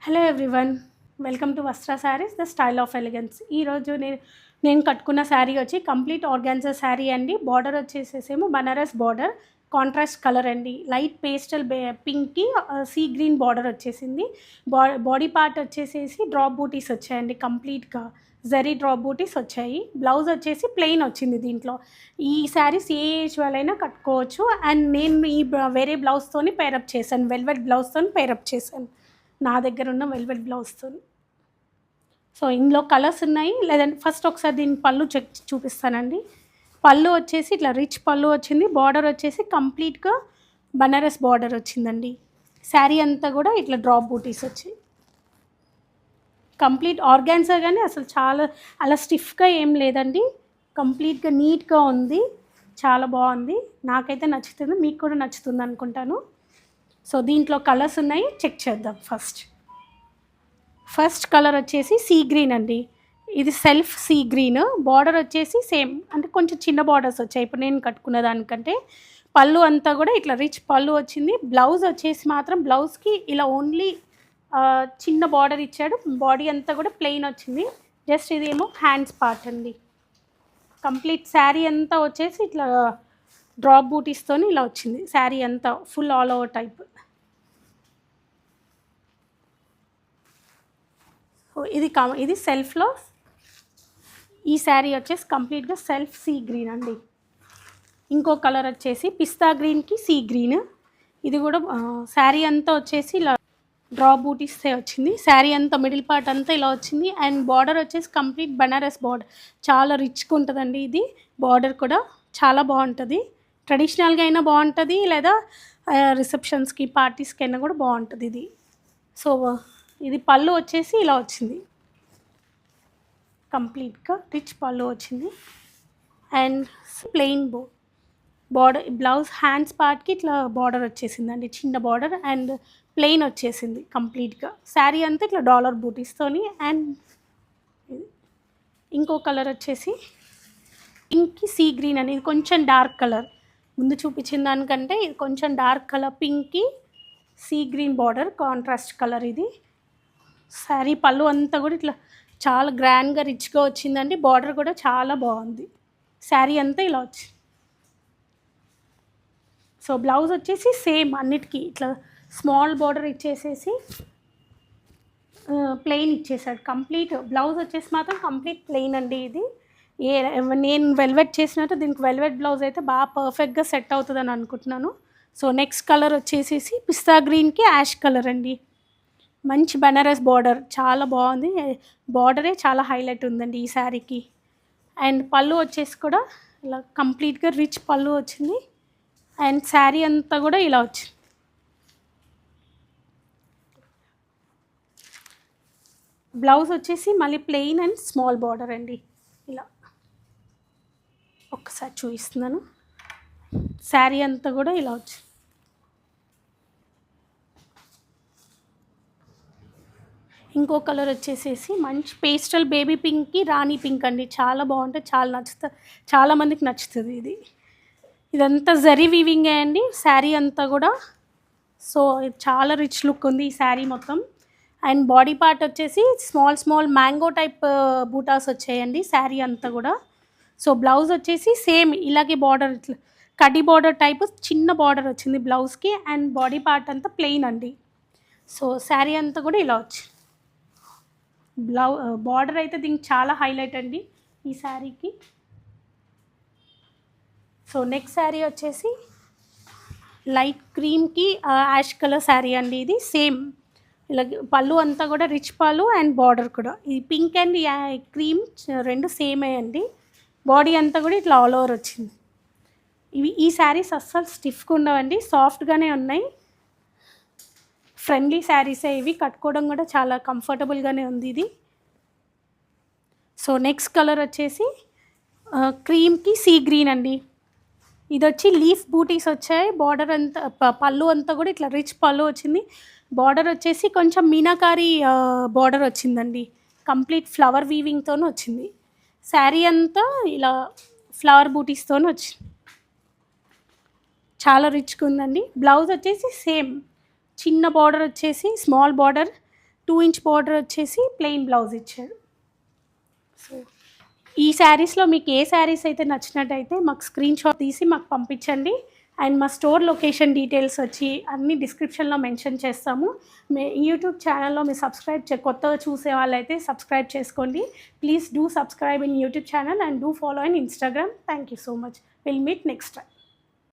Hello everyone, welcome to Vastra saris the style of elegance. ఈరోజు నేను కట్టుకున్న శారీ వచ్చి కంప్లీట్ ఆర్గాన్జా శారీ అండి. బార్డర్ వచ్చేసేసేమో బనారస్ బార్డర్, కాంట్రాస్ట్ కలర్ అండి. లైట్ పేస్టల్ పింక్కి సీ గ్రీన్ బార్డర్ వచ్చేసింది. బాడీ పార్ట్ వచ్చేసేసి డ్రాప్ బూటీస్ వచ్చాయండి. కంప్లీట్గా జరీ డ్రాప్ బూటీస్ వచ్చాయి. బ్లౌజ్ వచ్చేసి ప్లెయిన్ వచ్చింది. దీంట్లో ఈ శారీస్ ఏ ఏజ్ వాళ్ళైనా కట్టుకోవచ్చు. అండ్ నేను ఈ వేరే బ్లౌజ్తోని పేరప్ చేశాను, వెల్వెట్ బ్లౌజ్తో పేరప్ చేశాను నా దగ్గర ఉన్న వెల్వెట్ బ్లౌజ్తో. సో ఇందులో కలర్స్ ఉన్నాయి. లేదంటే ఫస్ట్ ఒకసారి దీని పళ్ళు చూపిస్తానండి. పళ్ళు వచ్చేసి ఇట్లా రిచ్ పళ్ళు వచ్చింది. బార్డర్ వచ్చేసి కంప్లీట్గా బనారస్ బార్డర్ వచ్చిందండి. శారీ అంతా కూడా ఇట్లా డ్రాప్ బూటీస్ వచ్చాయి. కంప్లీట్ ఆర్గాన్జా కానీ అసలు చాలా అలా స్టిఫ్గా ఏం లేదండి. కంప్లీట్గా నీట్గా ఉంది. చాలా బాగుంది. నాకైతే నచ్చుతుంది, మీకు కూడా నచ్చుతుంది అనుకుంటాను. సో దీంట్లో కలర్స్ ఉన్నాయి, చెక్ చేద్దాం. ఫస్ట్ కలర్ వచ్చేసి సీ గ్రీన్ అండి. ఇది సెల్ఫ్ సీ గ్రీన్. బార్డర్ వచ్చేసి సేమ్, అంటే కొంచెం చిన్న బార్డర్స్ వచ్చాయి ఇప్పుడు నేను కట్టుకున్న దానికంటే. పళ్ళు అంతా కూడా ఇట్లా రిచ్ పళ్ళు వచ్చింది. బ్లౌజ్ వచ్చేసి మాత్రం బ్లౌజ్కి ఇలా ఓన్లీ చిన్న బార్డర్ ఇచ్చాడు. బాడీ అంతా కూడా ప్లెయిన్ వచ్చింది. జస్ట్ ఇదేమో హ్యాండ్స్ పార్ట్ అండి. కంప్లీట్ శారీ అంతా వచ్చేసి ఇట్లా డ్రాప్ బూటీస్తో ఇలా వచ్చింది. శారీ అంతా full all over type. So ఇది సెల్ఫ్లో ఈ శారీ వచ్చేసి కంప్లీట్గా సెల్ఫ్ సీ గ్రీన్ అండి. ఇంకో కలర్ వచ్చేసి పిస్తా గ్రీన్కి సీ గ్రీన్. ఇది కూడా శారీ అంతా వచ్చేసి ఇలా డ్రాప్ బూటీస్తే వచ్చింది. శారీ అంతా మిడిల్ పార్ట్ అంతా ఇలా వచ్చింది. అండ్ బార్డర్ వచ్చేసి కంప్లీట్ బనారస్ బార్డర్, చాలా రిచ్గా ఉంటుందండి. ఇది బార్డర్ కూడా చాలా బాగుంటుంది. ట్రెడిషనల్గా అయినా బాగుంటుంది, లేదా రిసెప్షన్స్కి పార్టీస్కి అయినా కూడా బాగుంటుంది ఇది. సో ఇది పళ్ళు వచ్చేసి ఇలా వచ్చింది. కంప్లీట్గా రిచ్ పళ్ళు వచ్చింది. And plain border. Blouse hands పార్ట్కి ఇట్లా బార్డర్ వచ్చేసిందండి, చిన్న బార్డర్. అండ్ ప్లెయిన్ వచ్చేసింది కంప్లీట్గా. శారీ అంతా ఇట్లా డాలర్ బూటీస్తోని. అండ్ ఇంకో కలర్ వచ్చేసి పింక్కి సీ గ్రీన్ అని. ఇది కొంచెం డార్క్ కలర్. ముందు చూపించిన దానికంటే ఇది కొంచెం డార్క్ కలర్. పింక్కి sea green border, contrast colour ఇది. శారీ పళ్ళు అంతా కూడా ఇట్లా చాలా గ్రాండ్గా రిచ్గా వచ్చిందండి. బార్డర్ కూడా చాలా బాగుంది. శారీ అంతా ఇలా వచ్చింది. సో బ్లౌజ్ వచ్చేసి సేమ్ అన్నిటికీ ఇట్లా స్మాల్ బార్డర్ ఇచ్చేసేసి ప్లెయిన్ ఇచ్చేసాడు. కంప్లీట్ బ్లౌజ్ వచ్చేసి మాత్రం కంప్లీట్ ప్లెయిన్ అండి. ఇది నేను వెల్వెట్ చేసినట్టు దీనికి వెల్వెట్ బ్లౌజ్ అయితే బాగా పర్ఫెక్ట్గా సెట్ అవుతుందని అనుకుంటున్నాను. సో నెక్స్ట్ కలర్ వచ్చేసేసి పిస్తా గ్రీన్కి యాష్ కలర్ అండి. మంచి బనారస్ బార్డర్, చాలా బాగుంది. బార్డరే చాలా హైలైట్ ఉందండి ఈ శారీకి. అండ్ పళ్ళు వచ్చేసి కూడా ఇలా కంప్లీట్గా రిచ్ పళ్ళు వచ్చింది. అండ్ శారీ అంతా కూడా ఇలా వచ్చింది. బ్లౌజ్ వచ్చేసి మళ్ళీ ప్లెయిన్ అండ్ స్మాల్ బార్డర్ అండి. ఇలా ఒక్కసారి చూపిస్తున్నాను. శారీ అంతా కూడా ఇలా వచ్చింది. ఇంకో కలర్ వచ్చేసేసి మంచి పేస్టల్ బేబీ పింక్కి రాణి పింక్ అండి. చాలా బాగుంటుంది, చాలా మందికి నచ్చుతుంది ఇది. ఇదంతా జరీ వీవింగే అండి శారీ అంతా కూడా. సో చాలా రిచ్ లుక్ ఉంది ఈ శారీ మొత్తం. అండ్ బాడీ పార్ట్ వచ్చేసి స్మాల్ మ్యాంగో టైప్ బూటాస్ వచ్చాయండి శారీ అంతా కూడా. సో బ్లౌజ్ వచ్చేసి సేమ్ ఇలాగే బార్డర్, ఇట్లా కడ్డీ బార్డర్ టైప్ చిన్న బార్డర్ వచ్చింది బ్లౌజ్కి. అండ్ బాడీ పార్ట్ అంతా ప్లెయిన్ అండి. సో శారీ అంతా కూడా ఇలా వచ్చింది. బార్డర్ అయితే దీనికి చాలా హైలైట్ అండి ఈ శారీకి. సో నెక్స్ట్ శారీ వచ్చేసి లైట్ క్రీమ్కి యాష్ కలర్ శారీ అండి. ఇది సేమ్ ఇలా పళ్ళు అంతా కూడా రిచ్ పళ్ళు అండ్ బార్డర్ కూడా ఈ పింక్ అండ్ క్రీమ్ రెండు సేమే అండి. బాడీ అంతా కూడా ఇట్లా ఆల్ ఓవర్ వచ్చింది. ఈ శారీస్ అస్సలు స్టిఫ్గా ఉండవండి, సాఫ్ట్గానే ఉన్నాయి. ఫ్రెండ్లీ శారీసే ఇవి. కట్టుకోవడం కూడా చాలా కంఫర్టబుల్గానే ఉంది ఇది. సో నెక్స్ట్ కలర్ వచ్చేసి క్రీమ్కి సీ గ్రీన్ అండి. ఇది వచ్చి లీఫ్ బూటీస్ వచ్చాయి. బార్డర్ అంతా పళ్ళు అంతా కూడా ఇట్లా రిచ్ పళ్ళు వచ్చింది. బార్డర్ వచ్చేసి కొంచెం మీనాకారి బార్డర్ వచ్చిందండి. కంప్లీట్ ఫ్లవర్ వీవింగ్తో వచ్చింది. శారీ అంతా ఇలా ఫ్లవర్ బూటీస్తో వచ్చింది. చాలా రిచ్గా ఉందండి. బ్లౌజ్ వచ్చేసి సేమ్ చిన్న బార్డర్ వచ్చేసి స్మాల్ బార్డర్ 2 ఇంచ్ బార్డర్ వచ్చేసి ప్లెయిన్ బ్లౌజ్ ఇచ్చారు. సో ఈ శారీస్లో మీకు ఏ శారీస్ అయితే నచ్చినట్టయితే మాకు స్క్రీన్ షాట్ తీసి మాకు పంపించండి. అండ్ మా స్టోర్ లొకేషన్ డీటెయిల్స్ వచ్చి అన్ని డిస్క్రిప్షన్లో మెన్షన్ చేస్తాము. మీ యూట్యూబ్ ఛానల్లో మీరు కొత్తగా చూసే వాళ్ళైతే సబ్స్క్రైబ్ చేసుకోండి. Please do subscribe in YouTube channel and do follow in Instagram. Thank you so much. Will meet next time.